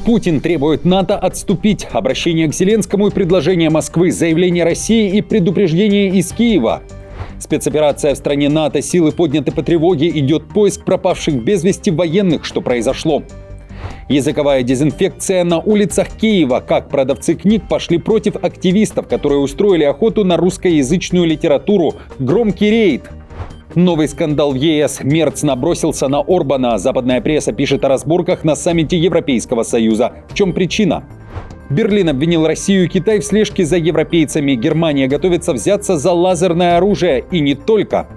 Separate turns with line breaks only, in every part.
Путин требует НАТО отступить. Обращение к Зеленскому и предложение Москвы, заявление России и предупреждение из Киева. Спецоперация в стране НАТО, силы подняты по тревоге, идет поиск пропавших без вести военных. Что произошло? Языковая дезинфекция на улицах Киева. Как продавцы книг пошли против активистов, которые устроили охоту на русскоязычную литературу. Громкий рейд. Новый скандал в ЕС. Мерц набросился на Орбана. Западная пресса пишет о разборках на саммите Европейского Союза. В чем причина? Берлин обвинил Россию и Китай в слежке за европейцами. Германия готовится взяться за лазерное оружие. И не только.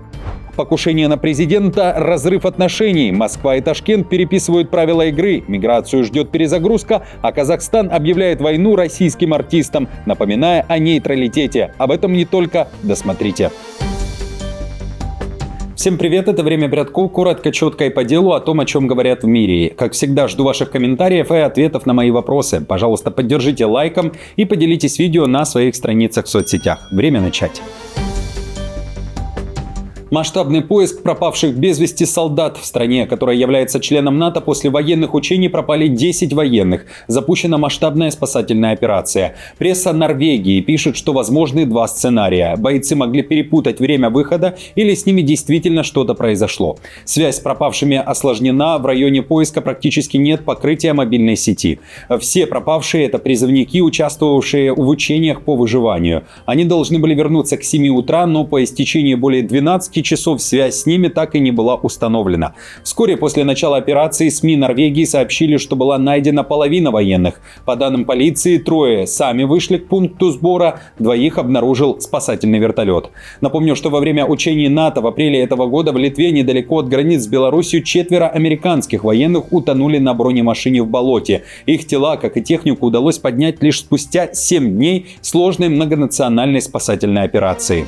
Покушение на президента, разрыв отношений. Москва и Ташкент переписывают правила игры. Миграцию ждет перезагрузка, а Казахстан объявляет войну российским артистам, напоминая о нейтралитете. Об этом не только. Досмотрите. Всем привет, это «Время Бредков», коротко, четко и по делу о том, о чем говорят в мире. Как всегда, жду ваших комментариев и ответов на мои вопросы. Пожалуйста, поддержите лайком и поделитесь видео на своих страницах в соцсетях. Время начать. Масштабный поиск пропавших без вести солдат. В стране, которая является членом НАТО, после военных учений пропали 10 военных. Запущена масштабная спасательная операция. Пресса Норвегии пишет, что возможны два сценария. Бойцы могли перепутать время выхода или с ними действительно что-то произошло. Связь с пропавшими осложнена. В районе поиска практически нет покрытия мобильной сети. Все пропавшие — это призывники, участвовавшие в учениях по выживанию. Они должны были вернуться к 7 утра, но по истечении более 12 часов связь с ними так и не была установлена. Вскоре после начала операции СМИ Норвегии сообщили, что была найдена половина военных. По данным полиции, 3 сами вышли к пункту сбора, 2 обнаружил спасательный вертолет. Напомню, что во время учений НАТО в апреле этого года в Литве, недалеко от границ с Беларусью, 4 американских военных утонули на бронемашине в болоте. Их тела, как и технику, удалось поднять лишь спустя 7 дней сложной многонациональной спасательной операции.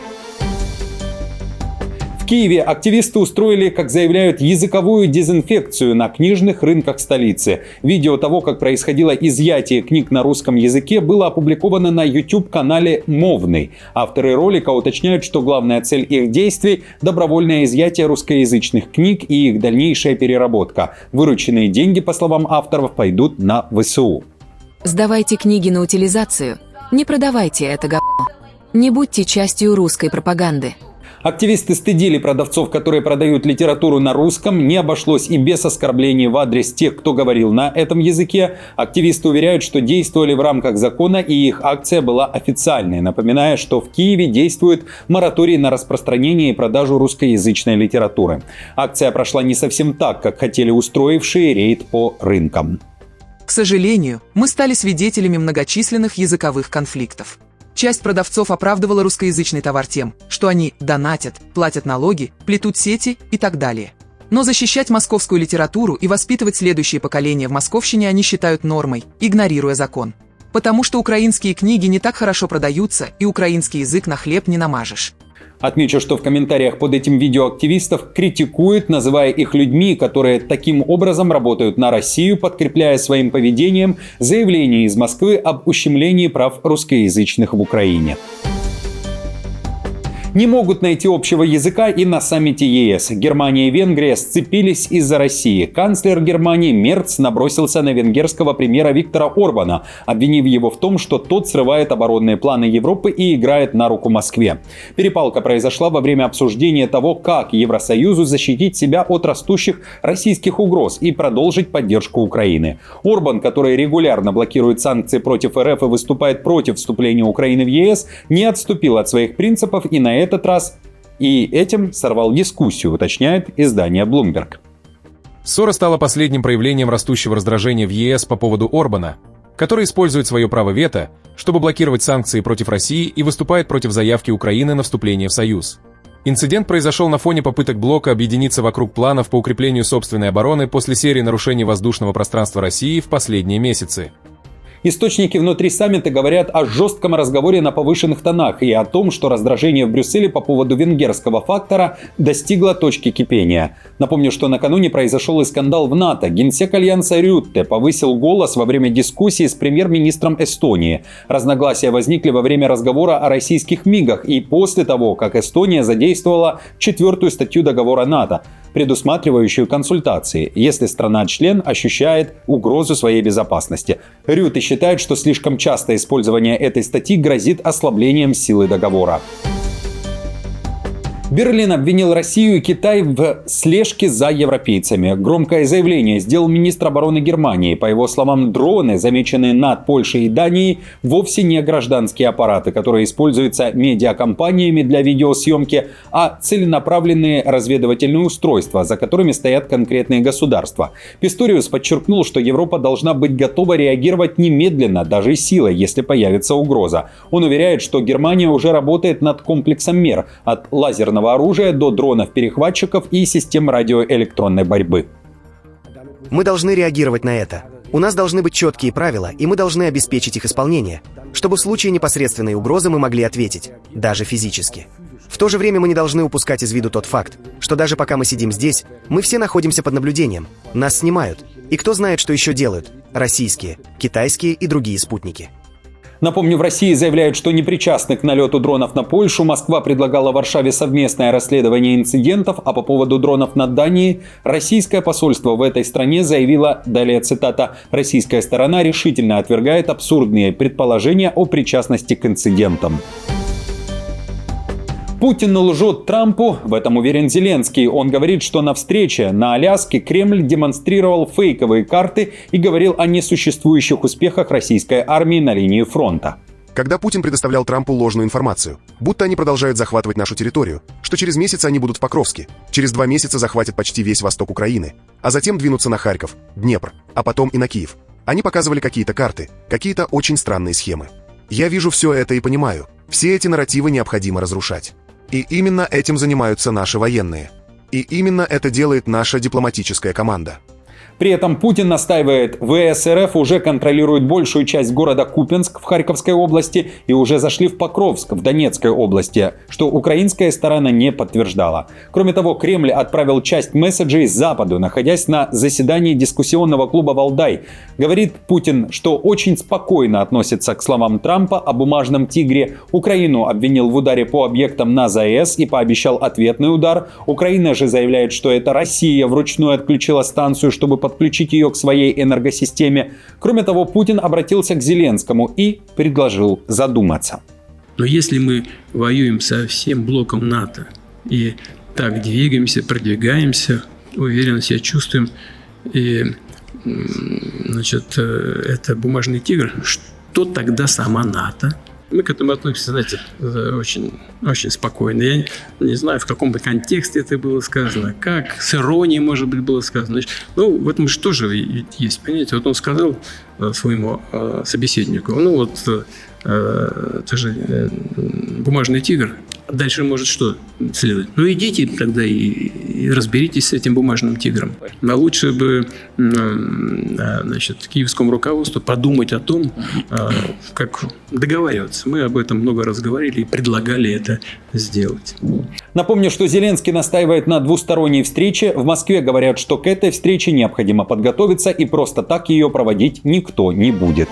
В Киеве активисты устроили, как заявляют, языковую дезинфекцию на книжных рынках столицы. Видео того, как происходило изъятие книг на русском языке, было опубликовано на YouTube-канале «Мовный». Авторы ролика уточняют, что главная цель их действий – добровольное изъятие русскоязычных книг и их дальнейшая переработка. Вырученные деньги, по словам авторов, пойдут на ВСУ.
Сдавайте книги на утилизацию. Не продавайте это говно. Не будьте частью русской пропаганды.
Активисты стыдили продавцов, которые продают литературу на русском. Не обошлось и без оскорблений в адрес тех, кто говорил на этом языке. Активисты уверяют, что действовали в рамках закона, и их акция была официальной, напоминая, что в Киеве действует мораторий на распространение и продажу русскоязычной литературы. Акция прошла не совсем так, как хотели устроившие рейд по рынкам.
К сожалению, мы стали свидетелями многочисленных языковых конфликтов. Часть продавцов оправдывала русскоязычный товар тем, что они донатят, платят налоги, плетут сети и так далее. Но защищать московскую литературу и воспитывать следующие поколения в Московщине они считают нормой, игнорируя закон. Потому что украинские книги не так хорошо продаются, и украинский язык на хлеб не намажешь.
Отмечу, что в комментариях под этим видео активистов критикуют, называя их людьми, которые таким образом работают на Россию, подкрепляя своим поведением заявление из Москвы об ущемлении прав русскоязычных в Украине. Не могут найти общего языка и на саммите ЕС. Германия и Венгрия сцепились из-за России. Канцлер Германии Мерц набросился на венгерского премьера Виктора Орбана, обвинив его в том, что тот срывает оборонные планы Европы и играет на руку Москве. Перепалка произошла во время обсуждения того, как Евросоюзу защитить себя от растущих российских угроз и продолжить поддержку Украины. Орбан, который регулярно блокирует санкции против РФ и выступает против вступления Украины в ЕС, не отступил от своих принципов и на этот раз и этим сорвал дискуссию, уточняет издание Bloomberg.
Ссора стала последним проявлением растущего раздражения в ЕС по поводу Орбана, который использует свое право вето, чтобы блокировать санкции против России и выступает против заявки Украины на вступление в Союз. Инцидент произошел на фоне попыток блока объединиться вокруг планов по укреплению собственной обороны после серии нарушений воздушного пространства России в последние месяцы.
Источники внутри саммита говорят о жестком разговоре на повышенных тонах и о том, что раздражение в Брюсселе по поводу венгерского фактора достигло точки кипения. Напомню, что накануне произошел и скандал в НАТО. Генсек Альянса Рютте повысил голос во время дискуссии с премьер-министром Эстонии. Разногласия возникли во время разговора о российских МИГах и после того, как Эстония задействовала 4-ю статью договора НАТО, предусматривающую консультации, если страна-член ощущает угрозу своей безопасности. Рютте считает, что слишком частое использование этой статьи грозит ослаблением силы договора. Берлин обвинил Россию и Китай в слежке за европейцами. Громкое заявление сделал министр обороны Германии. По его словам, дроны, замеченные над Польшей и Данией, вовсе не гражданские аппараты, которые используются медиакомпаниями для видеосъемки, а целенаправленные разведывательные устройства, за которыми стоят конкретные государства. Писториус подчеркнул, что Европа должна быть готова реагировать немедленно, даже силой, если появится угроза. Он уверяет, что Германия уже работает над комплексом мер от лазерного оружия до дронов-перехватчиков и систем радиоэлектронной борьбы.
Мы должны реагировать на это. У нас должны быть четкие правила, и мы должны обеспечить их исполнение, чтобы в случае непосредственной угрозы мы могли ответить, даже физически. В то же время мы не должны упускать из виду тот факт, что даже пока мы сидим здесь, мы все находимся под наблюдением. Нас снимают. И кто знает, что еще делают? Российские, китайские и другие спутники.
Напомню, в России заявляют, что не причастны к налету дронов на Польшу. Москва предлагала Варшаве совместное расследование инцидентов, а по поводу дронов над Данией российское посольство в этой стране заявило, далее цитата, «Российская сторона решительно отвергает абсурдные предположения о причастности к инцидентам». Путин лжет Трампу, в этом уверен Зеленский. Он говорит, что на встрече на Аляске Кремль демонстрировал фейковые карты и говорил о несуществующих успехах российской армии на линии фронта.
Когда Путин предоставлял Трампу ложную информацию, будто они продолжают захватывать нашу территорию, что через месяц они будут в Покровске, через 2 месяца захватят почти весь восток Украины, а затем двинутся на Харьков, Днепр, а потом и на Киев. Они показывали какие-то карты, какие-то очень странные схемы. Я вижу все это и понимаю, все эти нарративы необходимо разрушать. И именно этим занимаются наши военные. И именно это делает наша дипломатическая команда.
При этом Путин настаивает, ВС РФ уже контролирует большую часть города Купянск в Харьковской области и уже зашли в Покровск в Донецкой области, что украинская сторона не подтверждала. Кроме того, Кремль отправил часть месседжей Западу, находясь на заседании дискуссионного клуба «Валдай». Говорит Путин, что очень спокойно относится к словам Трампа о бумажном тигре. Украину обвинил в ударе по объектам на ЗАЭС и пообещал ответный удар. Украина же заявляет, что это Россия вручную отключила станцию, чтобы подключить ее к своей энергосистеме. Кроме того, Путин обратился к Зеленскому и предложил задуматься.
Но если мы воюем со всем блоком НАТО и так двигаемся, продвигаемся, уверенно себя чувствуем, и это бумажный тигр, что тогда сама НАТО? Мы к этому относимся, знаете, очень, очень спокойно. Я не знаю, в каком бы контексте это было сказано, как, с иронией, может быть, было сказано. Значит, в этом что же есть, понимаете? Вот он сказал своему собеседнику, это же бумажный тигр. Дальше может что следовать? Идите тогда и разберитесь с этим бумажным тигром. А лучше бы киевскому руководству подумать о том, как договариваться. Мы об этом много раз говорили и предлагали это сделать.
Напомню, что Зеленский настаивает на двусторонней встрече. В Москве говорят, что к этой встрече необходимо подготовиться и просто так ее проводить никто не будет.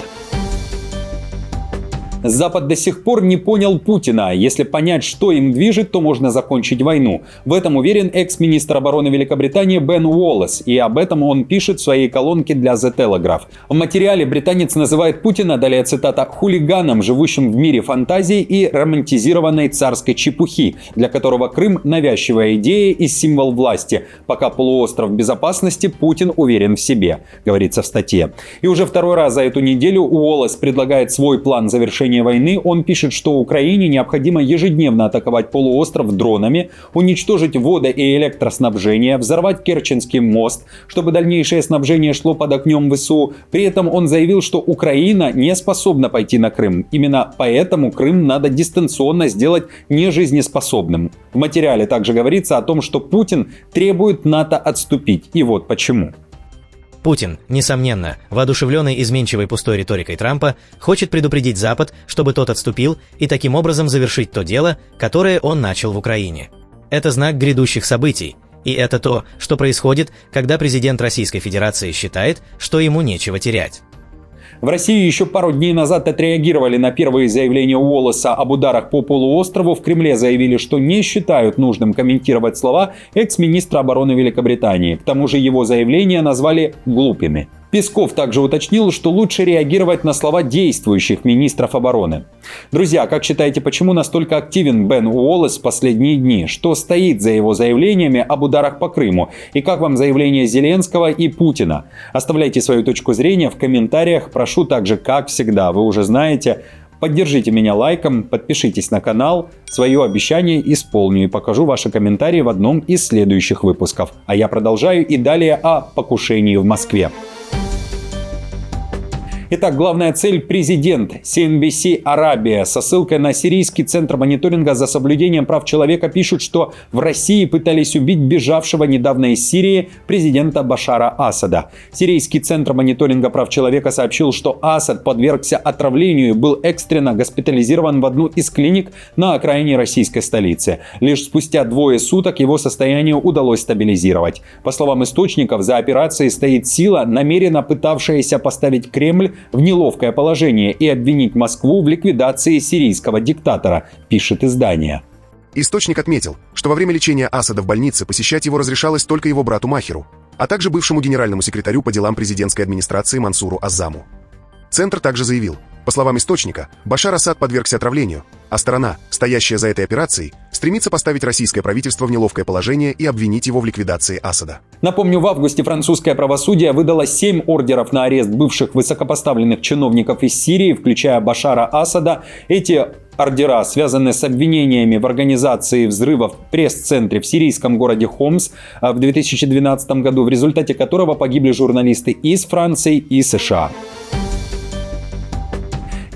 Запад до сих пор не понял Путина. Если понять, что им движет, то можно закончить войну. В этом уверен экс-министр обороны Великобритании Бен Уоллес. И об этом он пишет в своей колонке для The Telegraph. В материале британец называет Путина, далее цитата, «хулиганом, живущим в мире фантазий и романтизированной царской чепухи, для которого Крым – навязчивая идея и символ власти. Пока полуостров в безопасности, Путин уверен в себе», говорится в статье. И уже второй раз за эту неделю Уоллес предлагает свой план завершения войны. Он пишет, что Украине необходимо ежедневно атаковать полуостров дронами, уничтожить водо- и электроснабжение, взорвать Керченский мост, чтобы дальнейшее снабжение шло под огнем ВСУ. При этом он заявил, что Украина не способна пойти на Крым. Именно поэтому Крым надо дистанционно сделать нежизнеспособным. В материале также говорится о том, что Путин требует НАТО отступить. И вот почему.
Путин, несомненно, воодушевленный изменчивой пустой риторикой Трампа, хочет предупредить Запад, чтобы тот отступил и таким образом завершить то дело, которое он начал в Украине. Это знак грядущих событий, и это то, что происходит, когда президент Российской Федерации считает, что ему нечего терять.
В России еще пару дней назад отреагировали на первые заявления Уоллеса об ударах по полуострову. В Кремле заявили, что не считают нужным комментировать слова экс-министра обороны Великобритании. К тому же его заявления назвали глупыми. Песков также уточнил, что лучше реагировать на слова действующих министров обороны. Друзья, как считаете, почему настолько активен Бен Уоллес в последние дни? Что стоит за его заявлениями об ударах по Крыму? И как вам заявления Зеленского и Путина? Оставляйте свою точку зрения в комментариях. Прошу также, как всегда, вы уже знаете, поддержите меня лайком, подпишитесь на канал. Свое обещание исполню и покажу ваши комментарии в одном из следующих выпусков. А я продолжаю и далее о покушении в Москве. Итак, главная цель – президент CNBC Арабия со ссылкой на сирийский центр мониторинга за соблюдением прав человека пишут, что в России пытались убить бежавшего недавно из Сирии президента Башара Асада. Сирийский центр мониторинга прав человека сообщил, что Асад подвергся отравлению и был экстренно госпитализирован в одну из клиник на окраине российской столицы. Лишь спустя 2 суток его состояние удалось стабилизировать. По словам источников, за операцией стоит сила, намеренно пытавшаяся поставить Кремль в неловкое положение и обвинить Москву в ликвидации сирийского диктатора, пишет издание.
Источник отметил, что во время лечения Асада в больнице посещать его разрешалось только его брату Махеру, а также бывшему генеральному секретарю по делам президентской администрации Мансуру Аззаму. Центр также заявил, по словам источника, Башар Асад подвергся отравлению, а сторона, стоящая за этой операцией, стремится поставить российское правительство в неловкое положение и обвинить его в ликвидации Асада.
Напомню, в августе французское правосудие выдало 7 ордеров на арест бывших высокопоставленных чиновников из Сирии, включая Башара Асада. Эти ордера связаны с обвинениями в организации взрывов в пресс-центре в сирийском городе Хомс в 2012 году, в результате которого погибли журналисты из Франции и США.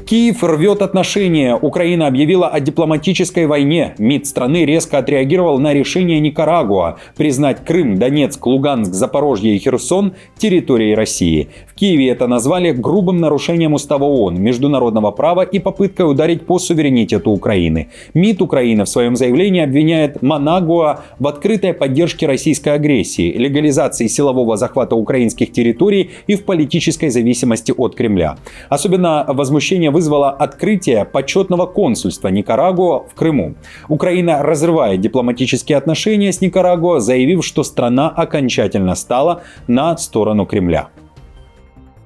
Киев рвет отношения. Украина объявила о дипломатической войне. МИД страны резко отреагировал на решение Никарагуа признать Крым, Донецк, Луганск, Запорожье и Херсон территорией России. В Киеве это назвали грубым нарушением Устава ООН, международного права и попыткой ударить по суверенитету Украины. МИД Украины в своем заявлении обвиняет Манагуа в открытой поддержке российской агрессии, легализации силового захвата украинских территорий и в политической зависимости от Кремля. Особенно возмущение вызвало открытие почетного консульства Никарагуа в Крыму. Украина разрывает дипломатические отношения с Никарагуа, заявив, что страна окончательно стала на сторону Кремля.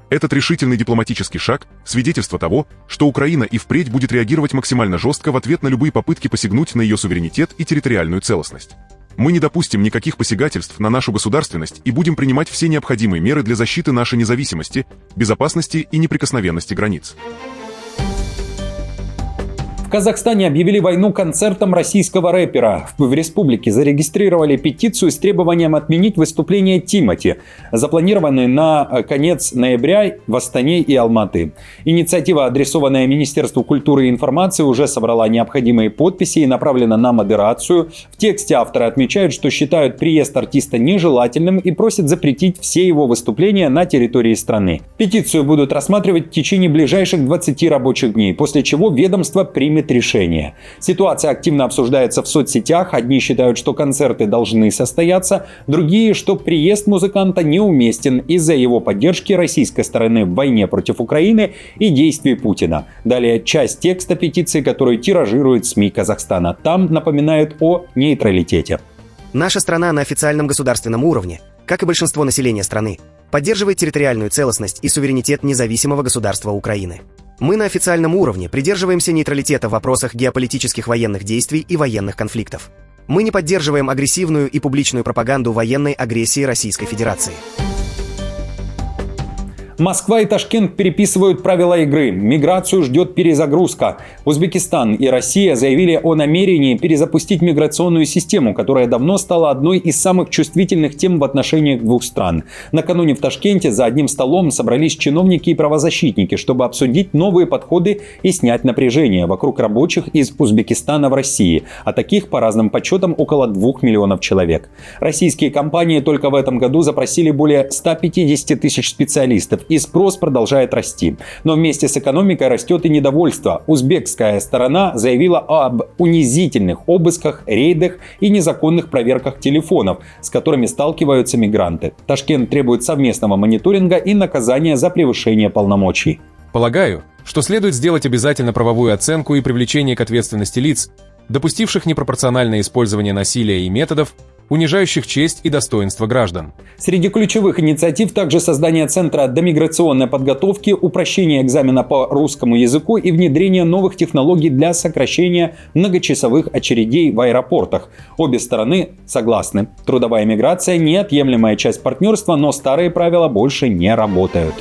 Этот решительный дипломатический шаг – свидетельство того, что Украина и впредь будет реагировать максимально жестко в ответ на любые попытки посягнуть на ее суверенитет и территориальную целостность. Мы не допустим никаких посягательств на нашу государственность и будем принимать все необходимые меры для защиты нашей независимости, безопасности и неприкосновенности границ.
В Казахстане объявили войну концертам российского рэпера. В республике зарегистрировали петицию с требованием отменить выступление Тимати, запланированные на конец ноября в Астане и Алматы. Инициатива, адресованная Министерству культуры и информации, уже собрала необходимые подписи и направлена на модерацию. В тексте авторы отмечают, что считают приезд артиста нежелательным и просят запретить все его выступления на территории страны. Петицию будут рассматривать в течение ближайших 20 рабочих дней, после чего ведомство примет решение. Ситуация активно обсуждается в соцсетях. Одни считают, что концерты должны состояться, другие, что приезд музыканта неуместен из-за его поддержки российской стороны в войне против Украины и действий Путина. Далее часть текста петиции, которую тиражируют СМИ Казахстана. Там напоминают о нейтралитете.
Наша страна на официальном государственном уровне, как и большинство населения страны, поддерживает территориальную целостность и суверенитет независимого государства Украины. Мы на официальном уровне придерживаемся нейтралитета в вопросах геополитических военных действий и военных конфликтов. Мы не поддерживаем агрессивную и публичную пропаганду военной агрессии Российской Федерации.
Москва и Ташкент переписывают правила игры. Миграцию ждет перезагрузка. Узбекистан и Россия заявили о намерении перезапустить миграционную систему, которая давно стала одной из самых чувствительных тем в отношениях двух стран. Накануне в Ташкенте за одним столом собрались чиновники и правозащитники, чтобы обсудить новые подходы и снять напряжение вокруг рабочих из Узбекистана в России. А таких, по разным подсчетам, около 2 миллионов человек. Российские компании только в этом году запросили более 150 тысяч специалистов, и спрос продолжает расти. Но вместе с экономикой растет и недовольство. Узбекская сторона заявила об унизительных обысках, рейдах и незаконных проверках телефонов, с которыми сталкиваются мигранты. Ташкент требует совместного мониторинга и наказания за превышение полномочий.
Полагаю, что следует сделать обязательно правовую оценку и привлечение к ответственности лиц, допустивших непропорциональное использование насилия и методов, унижающих честь и достоинство граждан.
Среди ключевых инициатив также создание Центра домиграционной подготовки, упрощение экзамена по русскому языку и внедрение новых технологий для сокращения многочасовых очередей в аэропортах. Обе стороны согласны. Трудовая миграция – неотъемлемая часть партнерства, но старые правила больше не работают.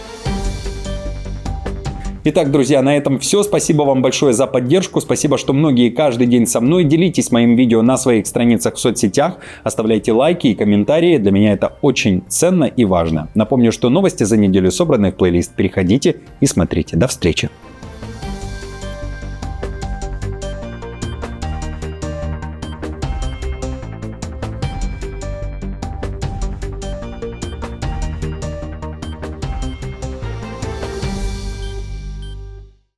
Итак, друзья, на этом все. Спасибо вам большое за поддержку. Спасибо, что многие каждый день со мной. Делитесь моим видео на своих страницах в соцсетях. Оставляйте лайки и комментарии. Для меня это очень ценно и важно. Напомню, что новости за неделю собраны в плейлист. Переходите и смотрите. До встречи.